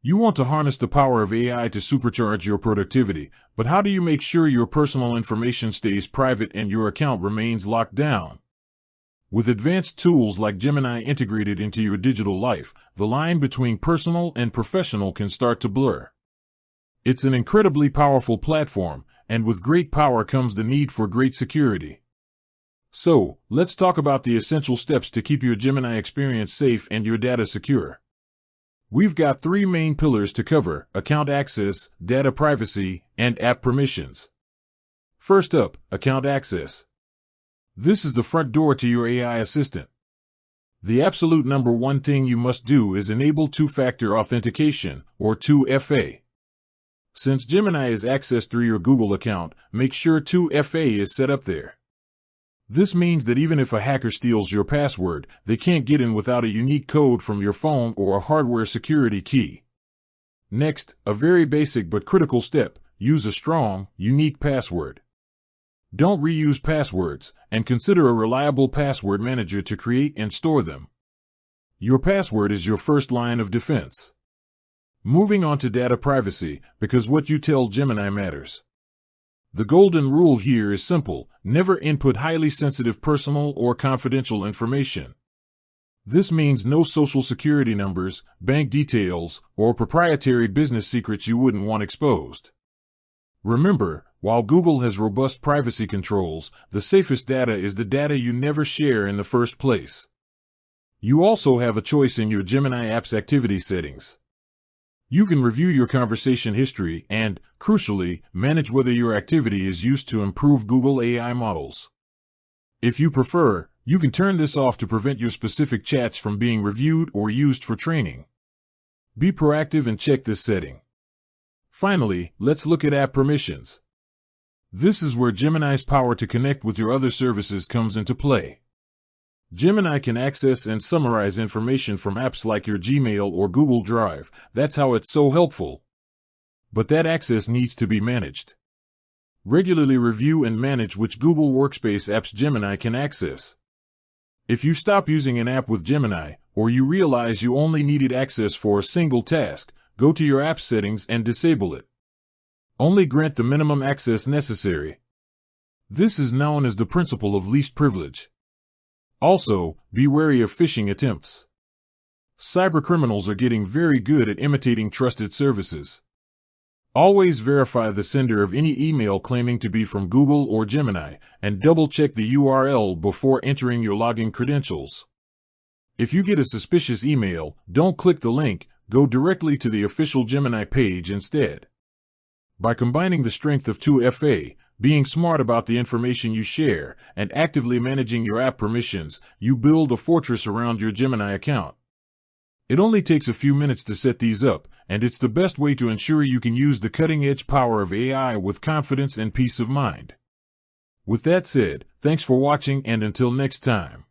You want to harness the power of AI to supercharge your productivity, but how do you make sure your personal information stays private and your account remains locked down? With advanced tools like Gemini integrated into your digital life, the line between personal and professional can start to blur. It's an incredibly powerful platform, and with great power comes the need for great security. So, let's talk about the essential steps to keep your Gemini experience safe and your data secure. We've got three main pillars to cover: account access, data privacy, and app permissions. First up, account access. This is the front door to your AI assistant. The absolute number one thing you must do is enable two-factor authentication, or 2FA. Since Gemini is accessed through your Google account, make sure 2FA is set up there. This means that even if a hacker steals your password, they can't get in without a unique code from your phone or a hardware security key. Next, a very basic but critical step: use a strong, unique password. Don't reuse passwords, and consider a reliable password manager to create and store them. Your password is your first line of defense. Moving on to data privacy, because what you tell Gemini matters. The golden rule here is simple: never input highly sensitive personal or confidential information. This means no social security numbers, bank details, or proprietary business secrets you wouldn't want exposed. Remember, while Google has robust privacy controls, the safest data is the data you never share in the first place. You also have a choice in your Gemini app's activity settings. You can review your conversation history and, crucially, manage whether your activity is used to improve Google AI models. If you prefer, you can turn this off to prevent your specific chats from being reviewed or used for training. Be proactive and check this setting. Finally, let's look at app permissions. This is where Gemini's power to connect with your other services comes into play. Gemini can access and summarize information from apps like your Gmail or Google Drive. That's how it's so helpful. But that access needs to be managed. Regularly review and manage which Google Workspace apps Gemini can access. If you stop using an app with Gemini, or you realize you only needed access for a single task, go to your app settings and disable it. Only grant the minimum access necessary. This is known as the principle of least privilege. Also, be wary of phishing attempts. Cybercriminals are getting very good at imitating trusted services. Always verify the sender of any email claiming to be from Google or Gemini, and double-check the URL before entering your login credentials. If you get a suspicious email, don't click the link, go directly to the official Gemini page instead. By combining the strength of 2FA, being smart about the information you share, and actively managing your app permissions, you build a fortress around your Gemini account. It only takes a few minutes to set these up, and it's the best way to ensure you can use the cutting-edge power of AI with confidence and peace of mind. With that said, thanks for watching, and until next time.